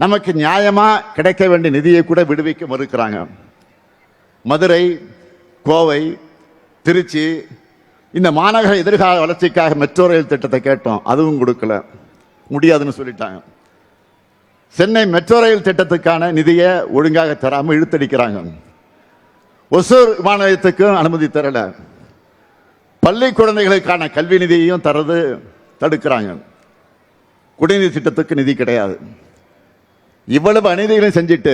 Speaker 1: நமக்கு நியாயமா கிடைக்க வேண்டிய நிதியை கூட விடுவிக்க மறுக்கிறாங்க. மதுரை, கோவை, திருச்சி இந்த மாநகர எதிர்கால வளர்ச்சிக்காக மெட்ரோ ரயில் திட்டத்தை கேட்டோம், அதுவும் கொடுக்கல, முடியாதுன்னு சொல்லிட்டாங்க. சென்னை மெட்ரோ ரயில் திட்டத்துக்கான நிதியை ஒழுங்காக தராமல் இழுத்தடிக்கிறாங்க. ஒசூர் விமான நிலையத்துக்கும் அனுமதி தரல. பள்ளி குழந்தைகளுக்கான கல்வி நிதியையும் தரது தடுக்கிறாங்க. குடிநீர் திட்டத்துக்கு நிதி கிடையாது. இவ்வளவு அநீதிகளையும் செஞ்சுட்டு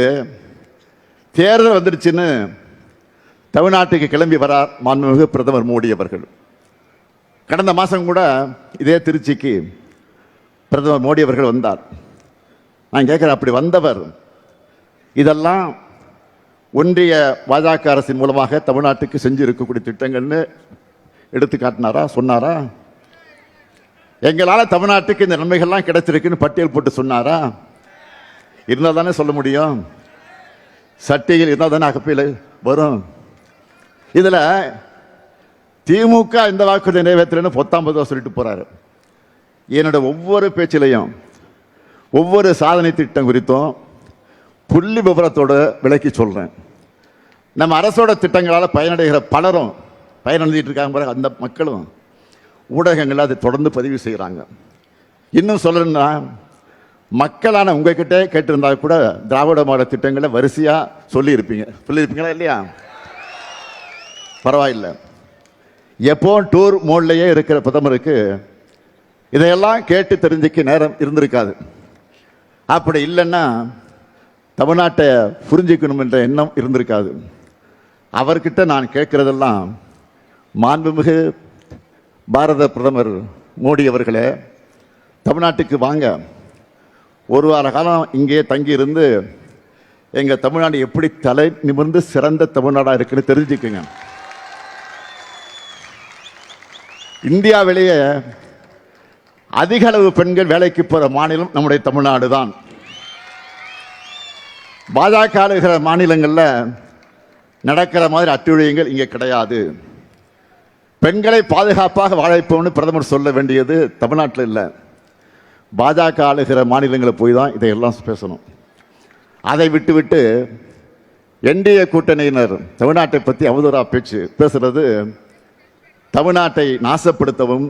Speaker 1: தேர்தல் வந்துடுச்சுன்னு தமிழ்நாட்டுக்கு கிளம்பி வரார் மாண்புமிகு பிரதமர் மோடி அவர்கள். கடந்த மாதம் கூட இதே திருச்சிக்கு பிரதமர் மோடி அவர்கள் வந்தார். நான் கேட்குறேன், அப்படி வந்தவர் இதெல்லாம் ஒன்றிய பாஜக அரசின் மூலமாக தமிழ்நாட்டுக்கு செஞ்சு இருக்கக்கூடிய திட்டங்கள்னு எடுத்து காட்டினாரா, சொன்னாரா? எங்களால் தமிழ்நாட்டுக்கு இந்த நன்மைகள்லாம் கிடைச்சிருக்குன்னு பட்டியல் போட்டு சொன்னாரா? இருந்தால் தானே சொல்ல முடியும். சட்டையில் இருந்தால் தானே அகப்பையில் வரும். இதில் திமுக இந்த வாக்குறுதி நிறைவேற்றலன்னு 19 சொல்லிட்டு போறாரு. என்னோட ஒவ்வொரு பேச்சிலையும் ஒவ்வொரு சாதனை திட்டம் குறித்தும் புள்ளி விவரத்தோடு விளக்கி சொல்றேன். நம்ம அரசோட திட்டங்களால் பயனடைகிற பலரும் பயனடைஞ்சிட்டு இருக்காங்க. அந்த மக்களும் ஊடகங்கள் அதை தொடர்ந்து பதிவு செய்கிறாங்க. இன்னும் சொல்லணும்னா, மக்களான உங்ககிட்ட கேட்டிருந்தா கூட திராவிட மாடல் திட்டங்களை வரிசையா சொல்லியிருப்பீங்களா இல்லையா? பரவாயில்லை. எப்போ டூர் மோட்லேயே இருக்கிற பிரதமருக்கு இதையெல்லாம் கேட்டு தெரிஞ்சுக்க நேரம் இருந்திருக்காது. அப்படி இல்லைன்னா தமிழ்நாட்டை புரிஞ்சுக்கணும் என்ற எண்ணம் இருந்திருக்காது. அவர்கிட்ட நான் கேட்கறதெல்லாம், மாண்புமிகு பாரத பிரதமர் மோடி அவர்களே, தமிழ்நாட்டுக்கு வாங்க, ஒரு வார காலம் இங்கே தங்கி இருந்து எங்க தமிழ்நாடு எப்படி தலை நிமிர்ந்து சிறந்த தமிழ்நாடா இருக்குன்னு தெரிஞ்சுக்குங்க. இந்தியாவிலேயே அதிக அளவு பெண்கள் வேலைக்கு போற மாநிலம் நம்முடைய தமிழ்நாடு தான். பாஜக ஆளுகிற மாநிலங்களில் நடக்கிற மாதிரி அட்டுழியங்கள் இங்கே கிடையாது. பெண்களை பாதுகாப்பாக வாழ வைப்போம்னு பிரதமர் சொல்ல வேண்டியது தமிழ்நாட்டில் இல்லை, பாஜக ஆளுகிற மாநிலங்களை போய் தான் இதையெல்லாம் பேசணும். அதை விட்டு என்டிஏ கூட்டணியினர் தமிழ்நாட்டை பற்றி அவதூறா பேசுறது தமிழ்நாட்டை நாசப்படுத்தவும்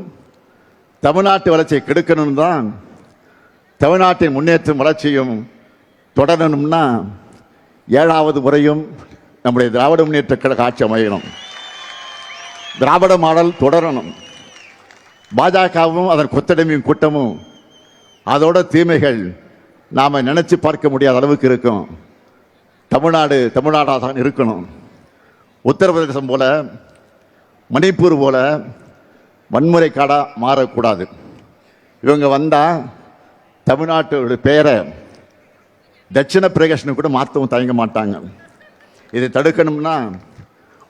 Speaker 1: தமிழ்நாட்டு வளர்ச்சியை கெடுக்கணும் தான். தமிழ்நாட்டின் முன்னேற்றம் வளர்ச்சியும் தொடரணும்னா 7வது முறையும் நம்முடைய திராவிட முன்னேற்ற கழக ஆட்சி அமையணும். திராவிட மாடல் தொடரணும். பாஜகவும் அதன் கொத்தடிமையும் கூட்டமும் அதோட தீமைகள் நாம நினைச்சு பார்க்க முடியாத அளவுக்கு இருக்கும். தமிழ்நாடாக தான் இருக்கணும். உத்தரப்பிரதேசம் போல, மணிப்பூர் போல வன்முறை காடா மாறக்கூடாது. இவங்க வந்தா தமிழ்நாட்டோட பெயரை தட்சிண பிரதேசம் கூட மாற்றவும் தயங்க மாட்டாங்க. இதை தடுக்கணும்னா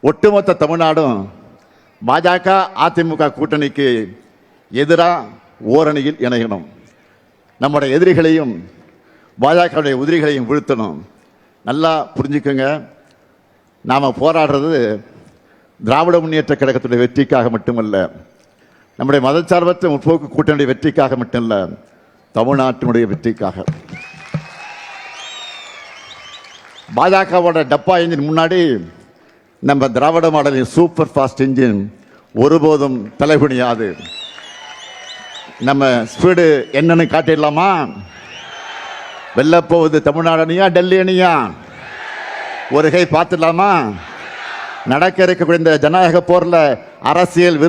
Speaker 1: ஒட்டுமொத்த தமிழ்நாடும் பாஜக அதிமுக கூட்டணிக்கு எதிராக ஓரணியில் இணையணும். நம்முடைய எதிரிகளையும் பாஜகவுடைய உதிரிகளையும் வீழ்த்தணும். நல்லா புரிஞ்சுக்கோங்க, நாம் போராடுறது திராவிட முன்னேற்ற கழகத்துடைய வெற்றிக்காக மட்டுமல்ல, நம்முடைய மதச்சார்பற்ற முற்போக்கு கூட்டணியுடைய வெற்றிக்காக மட்டுமல்ல, தமிழ்நாட்டினுடைய வெற்றிக்காக. பாஜகவோட டப்பா இன்ஜின் முன்னாடி நம்ம திராவிட மாடலின் சூப்பர் ஃபாஸ்ட் இன்ஜின் ஒருபோதும் தலைகுனியாது. நம்ம ஸ்பீடு என்னன்னு காட்டிடலாமா? வெல்ல போகுது தமிழ்நாடு அணியா டெல்லி அணியா? ஒரு கை பார்த்துடலாமா? நடக்க இருக்கக்கூடிய இந்த ஜனநாயக போர்ல அரசியல்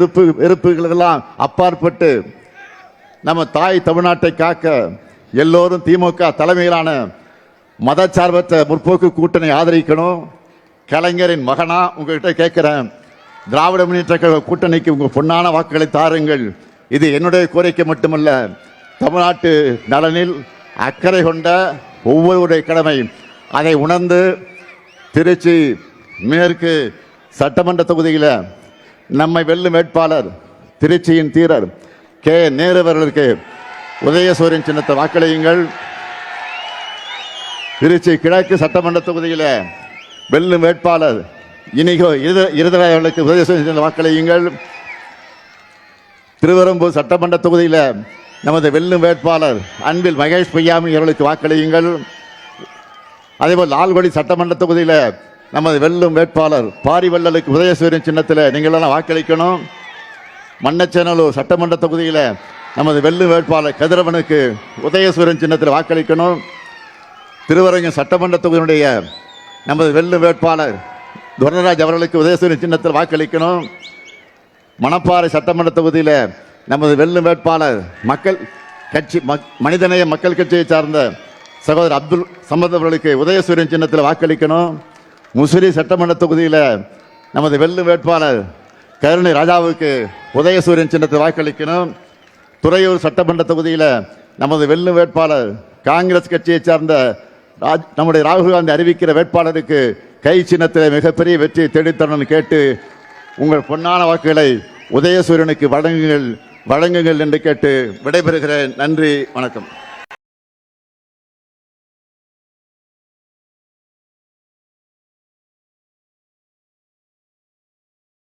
Speaker 1: வெறுப்புகளெல்லாம் அப்பாற்பட்டு நம்ம தாய் தமிழ்நாட்டை காக்க எல்லோரும் திமுக தலைமையிலான மதச்சார்பற்ற முற்போக்கு கூட்டணி ஆதரிக்கணும். கலைஞரின் மகனா உங்ககிட்ட கேட்கிறேன், திராவிட முன்னேற்ற கழக கூட்டணிக்கு உங்க பொன்னான வாக்குகளை தாருங்கள். இது என்னுடைய கோரிக்கை மட்டுமல்ல, தமிழ்நாட்டு நலனில் அக்கறை கொண்ட ஒவ்வொருடைய கடமை. அதை உணர்ந்து திருச்சி மேற்கு சட்டமன்ற தொகுதியில் நம்மை வெல்லும் வேட்பாளர் திருச்சியின் தீரர் கே நேரு அவர்களுக்கு உதயசூரியன் சின்னத்தை வாக்களியுங்கள். திருச்சி கிழக்கு சட்டமன்ற தொகுதியில் வெல்லும் வேட்பாளர் இனிகோ இருதராய் அவர்களுக்கு உதயசூரியன் சின்னத்தை வாக்களியுங்கள். திருவெரும்பூர் சட்டமன்ற தொகுதியில் நமது வெல்லும் வேட்பாளர் அன்பில் மகேஷ் பொய்யாமி அவர்களுக்கு வாக்களியுங்கள். அதேபோல் லால்குடி சட்டமன்ற தொகுதியில் நமது வெல்லும் வேட்பாளர் பாரிவள்ளலுக்கு உதயசூரியன் சின்னத்தில் நீங்கள் எல்லாம் வாக்களிக்கணும். மண்ணச்சநல்லூர் சட்டமன்ற தொகுதியில் நமது வெல்லும் வேட்பாளர் கதிரவனுக்கு உதயசூரியன் சின்னத்தில் வாக்களிக்கணும். திருவரங்கம் சட்டமன்ற தொகுதியினுடைய நமது வெல்லும் வேட்பாளர் துரராஜ் அவர்களுக்கு உதயசூரியன் சின்னத்தில் வாக்களிக்கணும். மணப்பாறை சட்டமன்ற தொகுதியில் நமது வெல்லும் வேட்பாளர் மக்கள் கட்சி மனிதநேய மக்கள் கட்சியை சார்ந்த சகோதரர் அப்துல் சமத் அவர்களுக்கு உதயசூரியன் சின்னத்தில் வாக்களிக்கணும். முசிறி சட்டமன்ற தொகுதியில் நமது வெல்லும் வேட்பாளர் கருணை ராஜாவுக்கு உதயசூரியன் சின்னத்தில் வாக்களிக்கணும். துறையூர் சட்டமன்ற தொகுதியில் நமது வெல்லும் வேட்பாளர் காங்கிரஸ் கட்சியை சார்ந்த நம்முடைய ராகுல் காந்தி அறிவிக்கிற வேட்பாளருக்கு கை சின்னத்தில் மிகப்பெரிய வெற்றி தேடித்தரணும்னு கேட்டு உங்கள் பொன்னான வாக்குகளை உதயசூரியனுக்கு வழங்குங்கள் என்று கேட்டு விடைபெறுகிறேன். நன்றி, வணக்கம்.